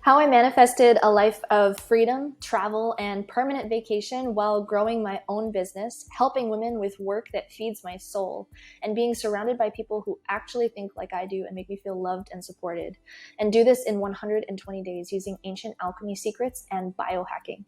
How I manifested a life of freedom, travel, and permanent vacation while growing my own business, helping women with work that feeds my soul, and being surrounded by people who actually think like I do and make me feel loved and supported. And do this in 120 days using ancient alchemy secrets and biohacking.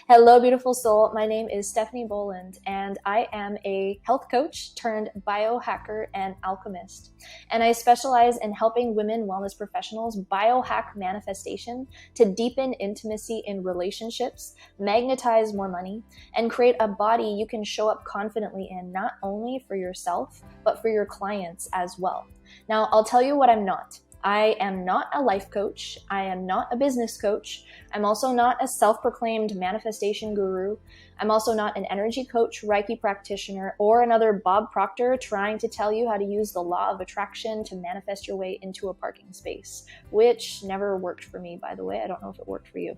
Hello, beautiful soul. My name is Stephanie Boland, and I am a health coach turned biohacker and alchemist. And I specialize in helping women wellness professionals biohack manifestation to deepen intimacy in relationships, magnetize more money, and create a body you can show up confidently in, not only for yourself, but for your clients as well. Now, I'll tell you what I'm not. I am not a life coach. I am not a business coach. I'm also not a self-proclaimed manifestation guru. I'm also not an energy coach, Reiki practitioner, or another Bob Proctor trying to tell you how to use the law of attraction to manifest your way into a parking space, which never worked for me, by the way. I don't know if it worked for you.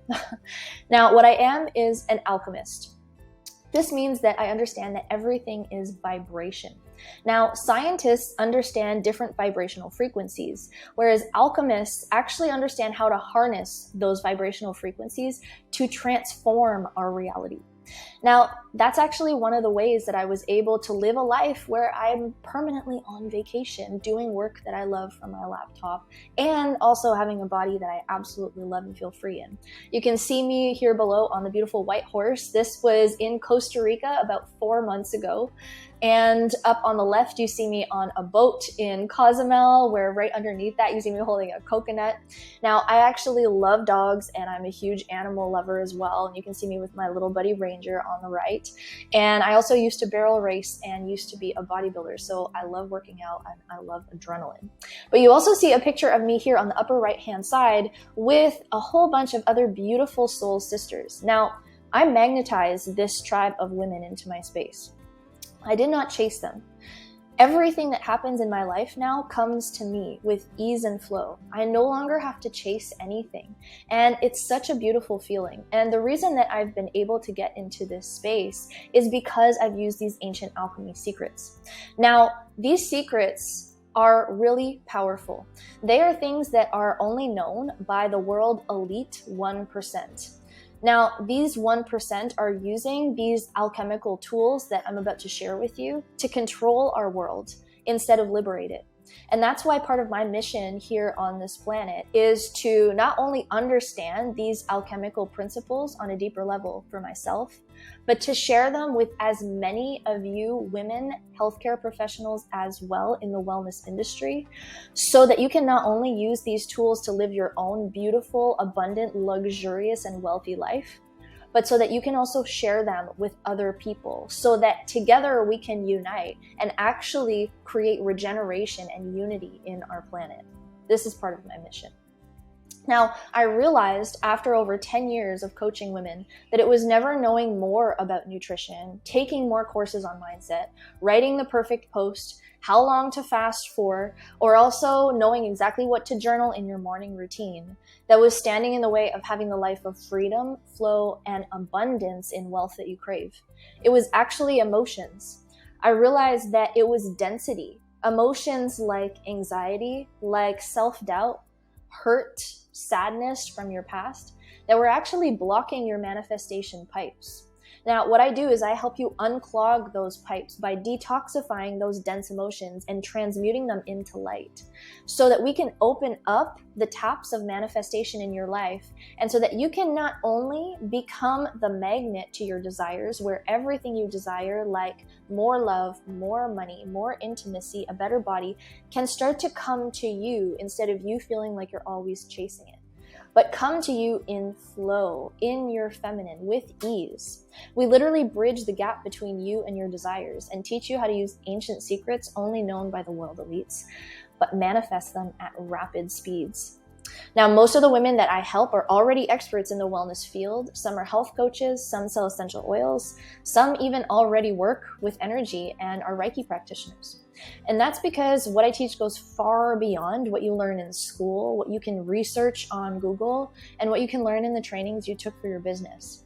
Now, what I am is an alchemist. This means that I understand that everything is vibration. Now, scientists understand different vibrational frequencies, whereas alchemists actually understand how to harness those vibrational frequencies to transform our reality. Now, that's actually one of the ways that I was able to live a life where I'm permanently on vacation, doing work that I love from my laptop, and also having a body that I absolutely love and feel free in. You can see me here below on the beautiful white horse. This was in Costa Rica about 4 months ago. And up on the left, you see me on a boat in Cozumel, where right underneath that, you see me holding a coconut. Now, I actually love dogs, and I'm a huge animal lover as well. And you can see me with my little buddy Ranger on the right. And I also used to barrel race and used to be a bodybuilder. So I love working out and I love adrenaline. But you also see a picture of me here on the upper right-hand side with a whole bunch of other beautiful soul sisters. Now, I magnetized this tribe of women into my space. I did not chase them. Everything that happens in my life now comes to me with ease and flow. I no longer have to chase anything. And it's such a beautiful feeling. And the reason that I've been able to get into this space is because I've used these ancient alchemy secrets. Now, these secrets are really powerful. They are things that are only known by the world elite 1%. Now, these 1% are using these alchemical tools that I'm about to share with you to control our world instead of liberate it. And that's why part of my mission here on this planet is to not only understand these alchemical principles on a deeper level for myself, but to share them with as many of you women healthcare professionals as well in the wellness industry, so that you can not only use these tools to live your own beautiful, abundant, luxurious, and wealthy life, but so that you can also share them with other people, so that together we can unite and actually create regeneration and unity in our planet. This is part of my mission. Now, I realized after over 10 years of coaching women that it was never knowing more about nutrition, taking more courses on mindset, writing the perfect post, how long to fast for, or also knowing exactly what to journal in your morning routine that was standing in the way of having the life of freedom, flow, and abundance in wealth that you crave. It was actually emotions. I realized that it was density. Emotions like anxiety, like self-doubt, hurt, sadness from your past that were actually blocking your manifestation pipes. Now, what I do is I help you unclog those pipes by detoxifying those dense emotions and transmuting them into light, so that we can open up the taps of manifestation in your life, and so that you can not only become the magnet to your desires, where everything you desire, like more love, more money, more intimacy, a better body, can start to come to you instead of you feeling like you're always chasing it, but come to you in flow, in your feminine, with ease. We literally bridge the gap between you and your desires and teach you how to use ancient secrets only known by the world elites, but manifest them at rapid speeds. Now, most of the women that I help are already experts in the wellness field. Some are health coaches, some sell essential oils, some even already work with energy and are Reiki practitioners. And that's because what I teach goes far beyond what you learn in school, what you can research on Google, and what you can learn in the trainings you took for your business.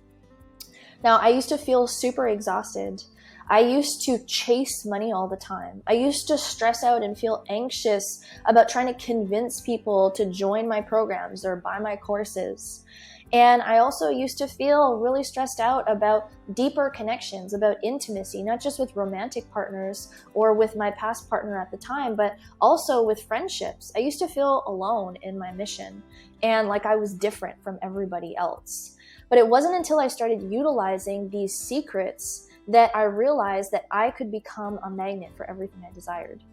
Now, I used to feel super exhausted. I used to chase money all the time. I used to stress out and feel anxious about trying to convince people to join my programs or buy my courses. And I also used to feel really stressed out about deeper connections, about intimacy, not just with romantic partners or with my past partner at the time, but also with friendships. I used to feel alone in my mission and like I was different from everybody else. But it wasn't until I started utilizing these secrets that I realized that I could become a magnet for everything I desired.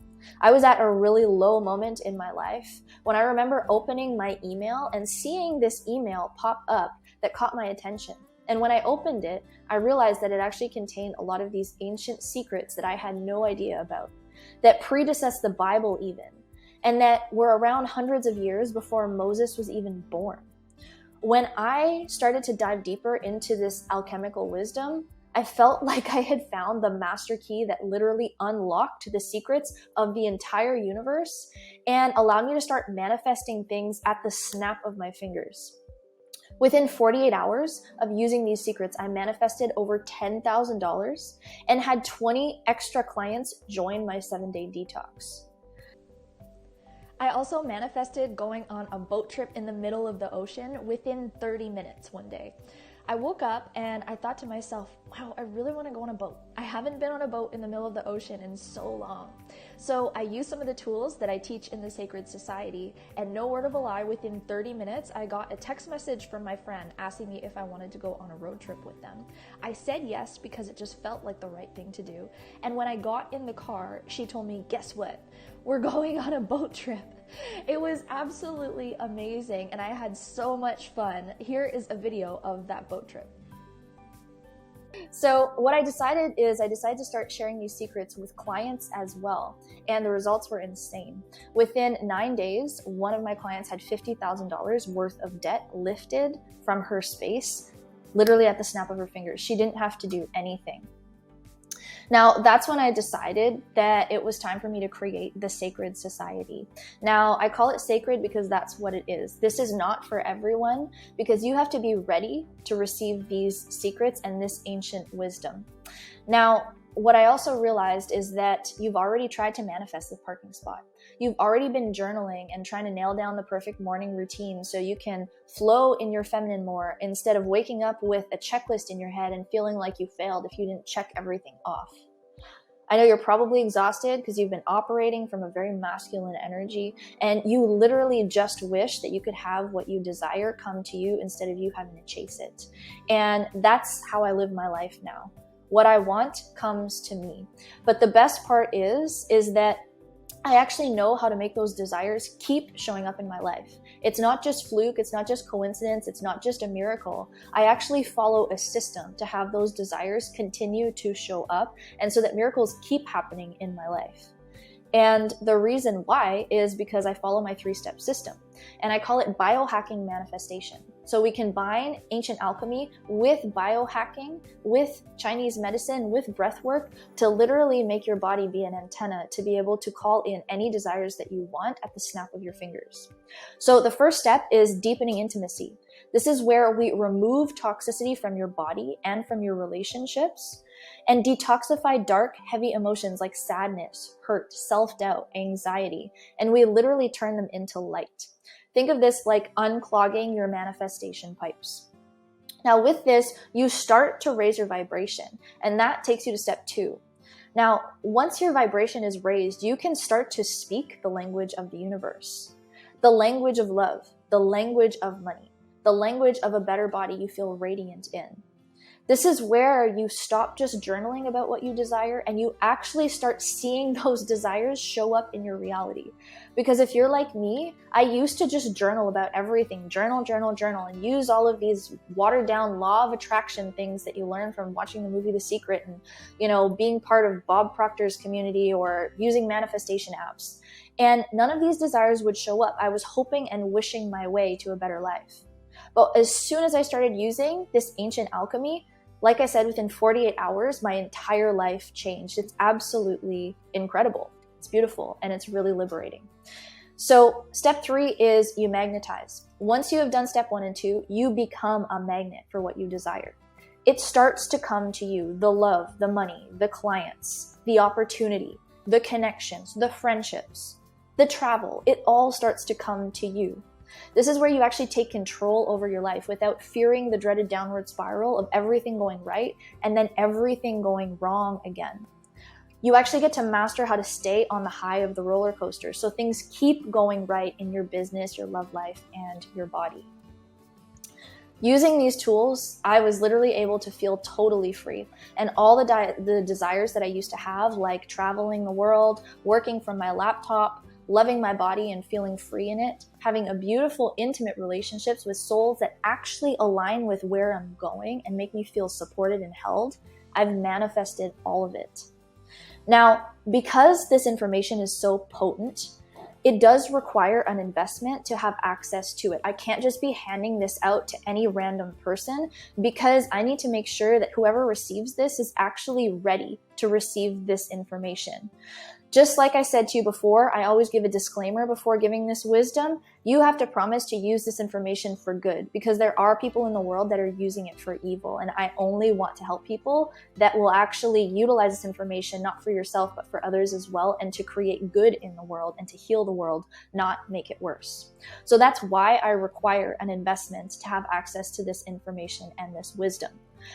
I was at a really low moment in my life when I remember opening my email and seeing this email pop up that caught my attention. And when I opened it, I realized that it actually contained a lot of these ancient secrets that I had no idea about, that predecessed the Bible even, and that were around hundreds of years before Moses was even born. When I started to dive deeper into this alchemical wisdom, I felt like I had found the master key that literally unlocked the secrets of the entire universe and allowed me to start manifesting things at the snap of my fingers. Within 48 hours of using these secrets, I manifested over $10,000 and had 20 extra clients join my 7-day detox. I also manifested going on a boat trip in the middle of the ocean within 30 minutes one day. I woke up and I thought to myself, wow, I really want to go on a boat. I haven't been on a boat in the middle of the ocean in so long. So I used some of the tools that I teach in the Sacred Society, and no word of a lie, within 30 minutes, I got a text message from my friend asking me if I wanted to go on a road trip with them. I said yes because it just felt like the right thing to do. And when I got in the car, she told me, guess what? We're going on a boat trip. It was absolutely amazing, and I had so much fun. Here is a video of that boat trip. So what I decided to start sharing these secrets with clients as well, and the results were insane. Within 9 days, one of my clients had $50,000 worth of debt lifted from her space, literally at the snap of her fingers. She didn't have to do anything. Now, that's when I decided that it was time for me to create the Sacred Society. Now, I call it sacred because that's what it is. This is not for everyone because you have to be ready to receive these secrets and this ancient wisdom. Now, what I also realized is that you've already tried to manifest the parking spot. You've already been journaling and trying to nail down the perfect morning routine so you can flow in your feminine more instead of waking up with a checklist in your head and feeling like you failed if you didn't check everything off. I know you're probably exhausted because you've been operating from a very masculine energy, and you literally just wish that you could have what you desire come to you instead of you having to chase it. And that's how I live my life now. What I want comes to me. But the best part is that I actually know how to make those desires keep showing up in my life. It's not just fluke, it's not just coincidence, it's not just a miracle. I actually follow a system to have those desires continue to show up, and so that miracles keep happening in my life. And the reason why is because I follow my 3-step system, and I call it biohacking manifestation. So we combine ancient alchemy with biohacking, with Chinese medicine, with breath work to literally make your body be an antenna to be able to call in any desires that you want at the snap of your fingers. So the first step is deepening intimacy. This is where we remove toxicity from your body and from your relationships and detoxify dark, heavy emotions like sadness, hurt, self-doubt, anxiety, and we literally turn them into light. Think of this like unclogging your manifestation pipes. Now with this, you start to raise your vibration, and that takes you to step 2. Now, once your vibration is raised, you can start to speak the language of the universe, the language of love, the language of money, the language of a better body you feel radiant in. This is where you stop just journaling about what you desire and you actually start seeing those desires show up in your reality. Because if you're like me, I used to just journal about everything, journal, and use all of these watered down law of attraction things that you learn from watching the movie The Secret and, being part of Bob Proctor's community or using manifestation apps. And none of these desires would show up. I was hoping and wishing my way to a better life. But as soon as I started using this ancient alchemy, like I said, within 48 hours, my entire life changed. It's absolutely incredible. It's beautiful, and it's really liberating. So step 3 is you magnetize. Once you have done step 1 and 2, you become a magnet for what you desire. it starts to come to you. The love, the money, the clients, the opportunity, the connections, the friendships, the travel, it all starts to come to you. This is where you actually take control over your life without fearing the dreaded downward spiral of everything going right and then everything going wrong again. You actually get to master how to stay on the high of the roller coaster so things keep going right in your business, your love life, and your body. Using these tools, I was literally able to feel totally free. And all the desires that I used to have, like traveling the world, working from my laptop, loving my body and feeling free in it, having a beautiful, intimate relationships with souls that actually align with where I'm going and make me feel supported and held, I've manifested all of it. Now, because this information is so potent, it does require an investment to have access to it. I can't just be handing this out to any random person because I need to make sure that whoever receives this is actually ready to receive this information. Just like I said to you before, I always give a disclaimer before giving this wisdom. You have to promise to use this information for good because there are people in the world that are using it for evil. And I only want to help people that will actually utilize this information, not for yourself, but for others as well, and to create good in the world and to heal the world, not make it worse. So that's why I require an investment to have access to this information and this wisdom.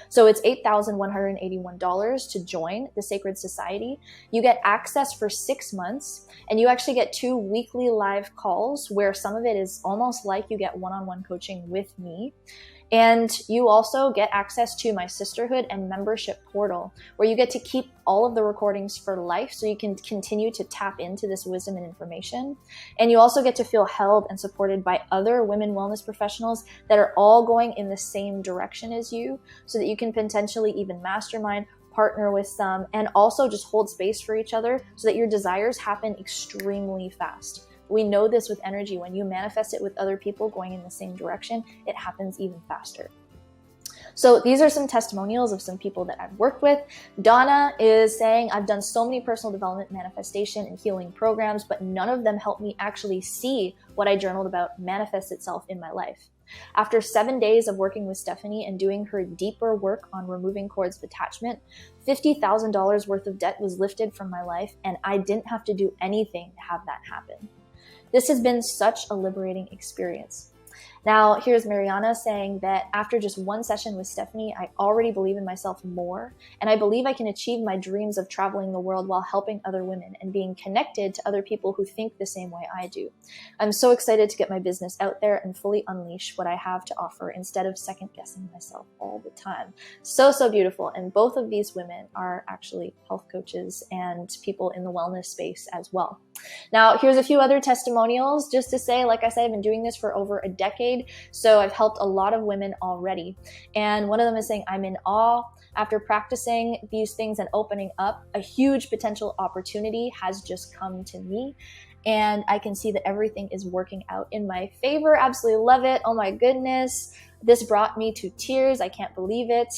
So it's $8,181 to join the Sacred Society. You get access for 6 months, and you actually get 2 weekly live calls where some of it is almost like you get one-on-one coaching with me. And you also get access to my sisterhood and membership portal where you get to keep all of the recordings for life so you can continue to tap into this wisdom and information. And you also get to feel held and supported by other women wellness professionals that are all going in the same direction as you so that you can potentially even mastermind, partner with some, and also just hold space for each other so that your desires happen extremely fast. We know this with energy. When you manifest it with other people going in the same direction, it happens even faster. So these are some testimonials of some people that I've worked with. Donna is saying, I've done so many personal development, manifestation, and healing programs, but none of them helped me actually see what I journaled about manifest itself in my life. After 7 days of working with Stephanie and doing her deeper work on removing cords of attachment, $50,000 worth of debt was lifted from my life, and I didn't have to do anything to have that happen. This has been such a liberating experience. Now, here's Mariana saying that after just 1 session with Stephanie, I already believe in myself more, and I believe I can achieve my dreams of traveling the world while helping other women and being connected to other people who think the same way I do. I'm so excited to get my business out there and fully unleash what I have to offer instead of second-guessing myself all the time. So, so beautiful. And both of these women are actually health coaches and people in the wellness space as well. Now, here's a few other testimonials just to say, like I said, I've been doing this for over a decade, so I've helped a lot of women already. And one of them is saying, I'm in awe. After practicing these things and opening up, a huge potential opportunity has just come to me. And I can see that everything is working out in my favor. Absolutely love it. Oh my goodness. This brought me to tears. I can't believe it.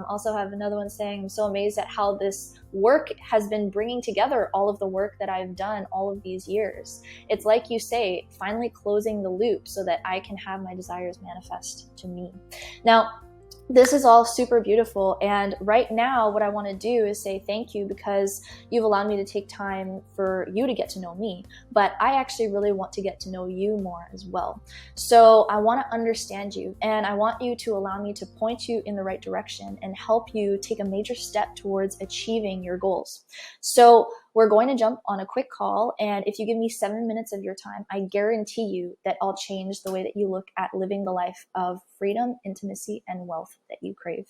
Also have another one saying, I'm so amazed at how this work has been bringing together all of the work that I've done all of these years. It's like you say, finally closing the loop so that I can have my desires manifest to me. Now, this is all super beautiful. And right now, what I want to do is say thank you because you've allowed me to take time for you to get to know me. But I actually really want to get to know you more as well. So I want to understand you, and I want you to allow me to point you in the right direction and help you take a major step towards achieving your goals. So we're going to jump on a quick call, and if you give me 7 minutes of your time, I guarantee you that I'll change the way that you look at living the life of freedom, intimacy, and wealth that you crave.